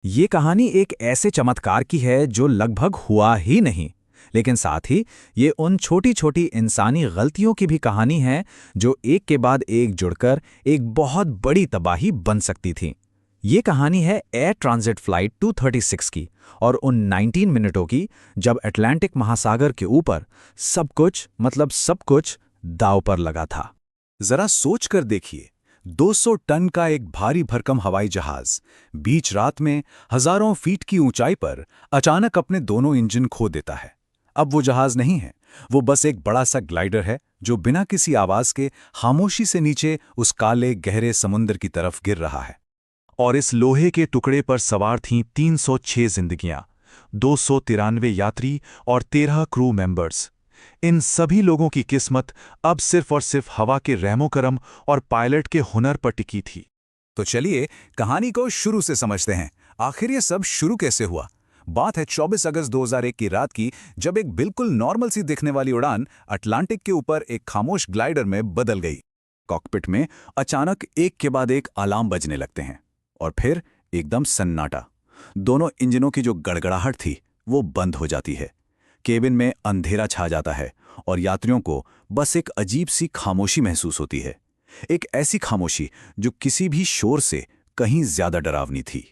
ये कहानी एक ऐसे चमत्कार की है जो लगभग हुआ ही नहीं, लेकिन साथ ही ये उन छोटी छोटी इंसानी गलतियों की भी कहानी है जो एक के बाद एक जुड़कर एक बहुत बड़ी तबाही बन सकती थी। ये कहानी है एयर ट्रांजिट फ्लाइट 236 की और उन 19 मिनटों की जब अटलांटिक महासागर के ऊपर सब कुछ दांव पर लगा था। जरा सोच कर देखिए, 200 टन का एक भारी भरकम हवाई जहाज बीच रात में हजारों फीट की ऊंचाई पर अचानक अपने दोनों इंजन खो देता है। अब वो जहाज नहीं है, वो बस एक बड़ा सा ग्लाइडर है जो बिना किसी आवाज के खामोशी से नीचे उस काले गहरे समुद्र की तरफ गिर रहा है। और इस लोहे के टुकड़े पर सवार थीं 306 जिंदगियां, 293 यात्री और 13 क्रू मेंबर्स। इन सभी लोगों की किस्मत अब सिर्फ और सिर्फ हवा के रहमो-करम और पायलट के हुनर पर टिकी थी। तो चलिए कहानी को शुरू से समझते हैं। आखिर ये सब शुरू कैसे हुआ? बात है 24 अगस्त 2001 की रात की, जब एक बिल्कुल नॉर्मल सी दिखने वाली उड़ान अटलांटिक के ऊपर एक खामोश ग्लाइडर में बदल गई। कॉकपिट में अचानक एक के बाद एक अलार्म बजने लगते हैं और फिर एकदम सन्नाटा। दोनों इंजनों की जो गड़गड़ाहट थी वो बंद हो जाती है। केबिन में अंधेरा छा जाता है और यात्रियों को बस एक अजीब सी खामोशी महसूस होती है। एक ऐसी खामोशी जो किसी भी शोर से कहीं ज्यादा डरावनी थी।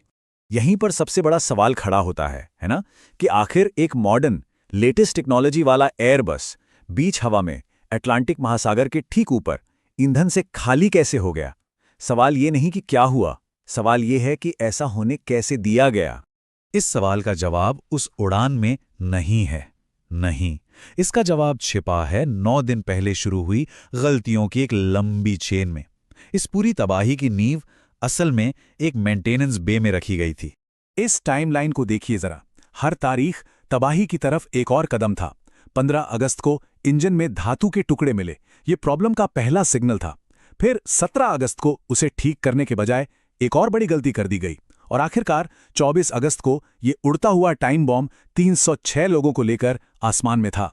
यहीं पर सबसे बड़ा सवाल खड़ा होता है ना, कि आखिर एक मॉडर्न लेटेस्ट टेक्नोलॉजी वाला एयरबस बीच हवा में अटलांटिक महासागर के ठीक ऊपर ईंधन से खाली कैसे हो गया? सवाल ये नहीं कि क्या हुआ, सवाल ये है कि ऐसा होने कैसे दिया गया। इस सवाल का जवाब उस उड़ान में नहीं है। नहीं, इसका जवाब छिपा है 9 दिन पहले शुरू हुई गलतियों की एक लंबी चेन में। इस पूरी तबाही की नींव असल में एक मेंटेनेंस बे में रखी गई थी। इस टाइमलाइन को देखिए जरा। हर तारीख तबाही की तरफ एक और कदम था। 15 अगस्त को इंजन में धातु के टुकड़े मिले, ये प्रॉब्लम का पहला सिग्नल था। फिर 17 अगस्त को उसे ठीक करने के बजाय एक और बड़ी गलती कर दी गई और आखिरकार 24 अगस्त को ये उड़ता हुआ टाइम बॉम्ब 306 लोगों को लेकर आसमान में था।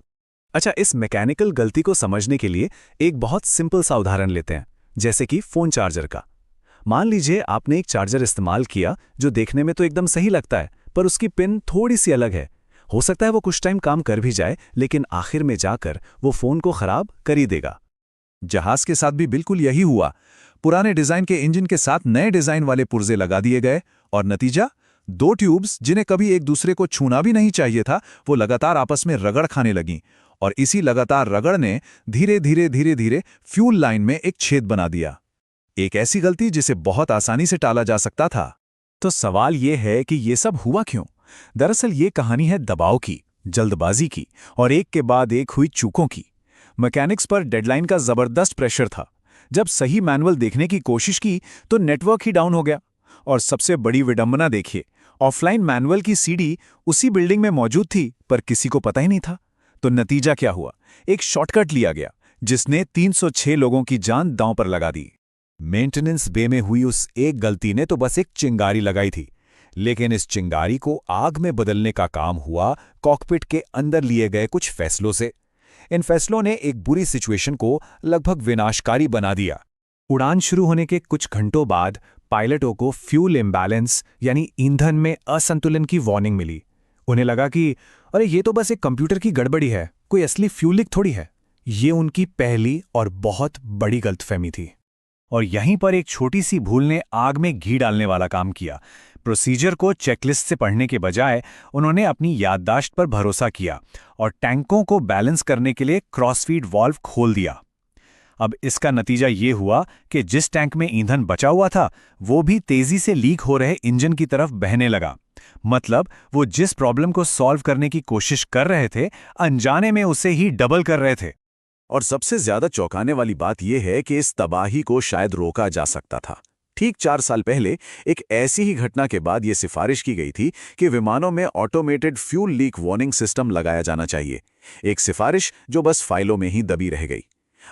अच्छा, इस मैकेनिकल गलती को समझने के लिए एक बहुत सिंपल सा उदाहरण लेते हैं, जैसे कि फोन चार्जर का। मान लीजिए आपने एक चार्जर इस्तेमाल किया जो देखने में तो एकदम सही लगता है, पर उसकी पिन थोड़ी सी अलग है। हो सकता है वो कुछ टाइम काम कर भी जाए, लेकिन आखिर में जाकर वो फोन को खराब कर ही देगा। जहाज के साथ भी बिल्कुल यही हुआ। पुराने डिजाइन के इंजन के साथ नए डिजाइन वाले पुर्जे लगा दिए गए और नतीजा, 2 ट्यूब्स जिन्हें कभी एक दूसरे को छूना भी नहीं चाहिए था, वो लगातार आपस में रगड़ खाने लगीं और इसी लगातार रगड़ ने धीरे धीरे फ्यूल लाइन में एक छेद बना दिया। एक ऐसी गलती जिसे बहुत आसानी से टाला जा सकता था। तो सवाल ये है कि ये सब हुआ क्यों? दरअसल ये कहानी है दबाव की, जल्दबाजी की और एक के बाद एक हुई चूकों की। मैकेनिक्स पर डेडलाइन का जबरदस्त प्रेशर था। जब सही मैनुअल देखने की कोशिश की तो नेटवर्क ही डाउन हो गया। और सबसे बड़ी विडंबना देखिए, ऑफलाइन मैनुअल की सीडी उसी बिल्डिंग में मौजूद थी, पर किसी को पता ही नहीं था। तो नतीजा क्या हुआ? एक शॉर्टकट लिया गया जिसने 306 लोगों की जान दांव पर लगा दी। मेंटेनेंस बे में हुई उस एक गलती ने तो बस एक चिंगारी लगाई थी, लेकिन इस चिंगारी को आग में बदलने का काम हुआ कॉकपिट के अंदर लिए गए कुछ फैसलों से। इन फैसलों ने एक बुरी सिचुएशन को लगभग विनाशकारी बना दिया। उड़ान शुरू होने के कुछ घंटों बाद पायलटों को फ्यूल इम्बैलेंस यानी ईंधन में असंतुलन की वार्निंग मिली। उन्हें लगा कि अरे ये तो बस एक कंप्यूटर की गड़बड़ी है, कोई असली फ्यूल लीक थोड़ी है। ये उनकी पहली और बहुत बड़ी गलतफहमी थी। और यहीं पर एक छोटी सी भूल ने आग में घी डालने वाला काम किया। प्रोसीजर को चेकलिस्ट से पढ़ने के बजाय उन्होंने अपनी याददाश्त पर भरोसा किया और टैंकों को बैलेंस करने के लिए क्रॉसफीड वाल्व खोल दिया। अब इसका नतीजा ये हुआ कि जिस टैंक में ईंधन बचा हुआ था वो भी तेजी से लीक हो रहे इंजन की तरफ बहने लगा। मतलब वो जिस प्रॉब्लम को सॉल्व करने की कोशिश कर रहे थे, अनजाने में उसे ही डबल कर रहे थे। और सबसे ज्यादा चौंकाने वाली बात यह है कि इस तबाही को शायद रोका जा सकता था। ठीक 4 साल पहले एक ऐसी ही घटना के बाद यह सिफारिश की गई थी कि विमानों में automated fuel leak warning system लगाया जाना चाहिए। एक सिफारिश जो बस फाइलों में ही दबी रह गई।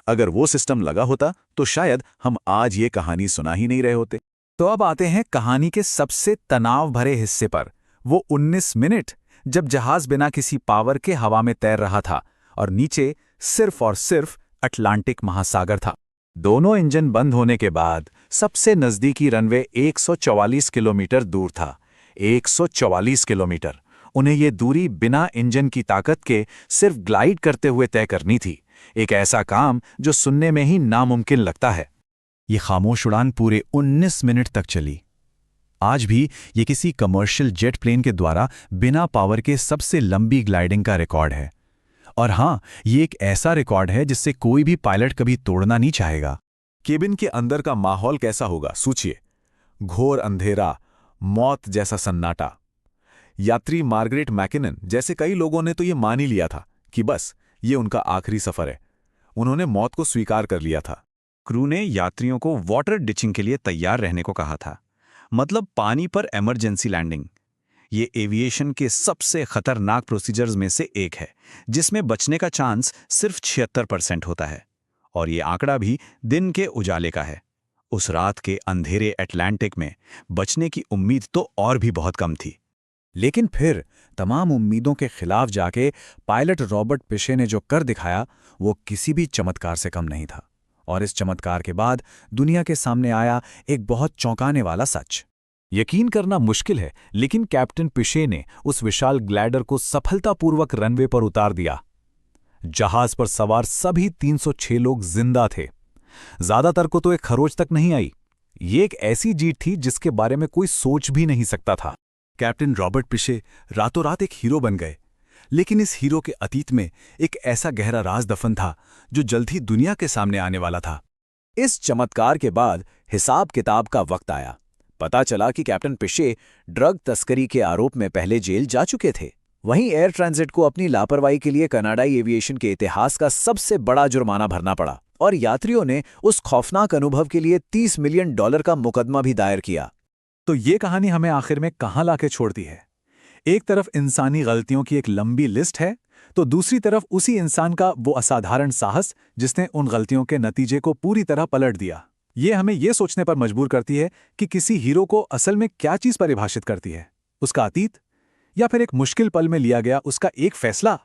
अगर वो सिस्टम लगा होता तो शायद हम आज ये कहानी सुना ही नहीं रहे होते। तो अब आते हैं कहानी के सबसे तनाव भरे हिस्से पर। वो 19 मिनट जब जहाज बिना किसी पावर के हवा में तैर रहा था और नीचे सिर्फ और सिर्फ अटलांटिक महासागर था। दोनों इंजन बंद होने के बाद सबसे नजदीकी रनवे 144 किलोमीटर दूर था। 144 किलोमीटर। उन्हें ये दूरी बिना इंजन की ताकत के सिर्फ ग्लाइड करते हुए तय करनी थी। एक ऐसा काम जो सुनने में ही नामुमकिन लगता है। ये खामोश उड़ान पूरे 19 मिनट तक चली। आज भी ये किसी कमर्शियल जेट प्लेन के द्वारा बिना पावर के सबसे लंबी ग्लाइडिंग का रिकॉर्ड है। और हां, ये एक ऐसा रिकॉर्ड है जिससे कोई भी पायलट कभी तोड़ना नहीं चाहेगा। केबिन के अंदर का माहौल कैसा होगा सोचिए। घोर अंधेरा, मौत जैसा सन्नाटा। यात्री मार्गरेट मैकिनन जैसे कई लोगों ने तो ये मान ही लिया था कि बस ये उनका आखिरी सफर है। उन्होंने मौत को स्वीकार कर लिया था। क्रू ने यात्रियों को वाटर डिचिंग के लिए तैयार रहने को कहा था, मतलब पानी पर इमरजेंसी लैंडिंग। ये एविएशन के सबसे खतरनाक प्रोसीजर्स में से एक है, जिसमें बचने का चांस सिर्फ 76% होता है। और ये आंकड़ा भी दिन के उजाले का है। उस रात के अंधेरे अटलांटिक में बचने की उम्मीद तो और भी बहुत कम थी। लेकिन फिर तमाम उम्मीदों के खिलाफ जाके पायलट रॉबर्ट पिशे ने जो कर दिखाया वो किसी भी चमत्कार से कम नहीं था। और इस चमत्कार के बाद दुनिया के सामने आया एक बहुत चौंकाने वाला सच। यकीन करना मुश्किल है, लेकिन कैप्टन पिशे ने उस विशाल ग्लाइडर को सफलतापूर्वक रनवे पर उतार दिया। जहाज पर सवार सभी 306 लोग जिंदा थे। ज्यादातर को तो एक खरोच तक नहीं आई। ये एक ऐसी जीत थी जिसके बारे में कोई सोच भी नहीं सकता था। कैप्टन रॉबर्ट पिशे रातों रात एक हीरो बन गए, लेकिन इस हीरो के अतीत में एक ऐसा गहरा राज दफन था जो जल्द ही दुनिया के सामने आने वाला था। इस चमत्कार के बाद हिसाब किताब का वक्त आया। पता चला कि कैप्टन पिशे ड्रग तस्करी के आरोप में पहले जेल जा चुके थे। वहीं एयर ट्रांजिट को अपनी लापरवाही के लिए कनाडाई एविएशन के इतिहास का सबसे बड़ा जुर्माना भरना पड़ा और यात्रियों ने उस खौफनाक अनुभव के लिए $30 मिलियन का मुकदमा भी दायर किया। तो ये कहानी हमें आखिर में कहाँ लाके छोड़ती है? एक तरफ इंसानी गलतियों की एक लंबी लिस्ट है, तो दूसरी तरफ उसी इंसान का वो असाधारण साहस जिसने उन गलतियों के नतीजे को पूरी तरह पलट दिया। ये हमें ये सोचने पर मजबूर करती है कि किसी हीरो को असल में क्या चीज़ परिभाषित करती है, उसका अतीत या फिर एक मुश्किल पल में लिया गया उसका एक फैसला।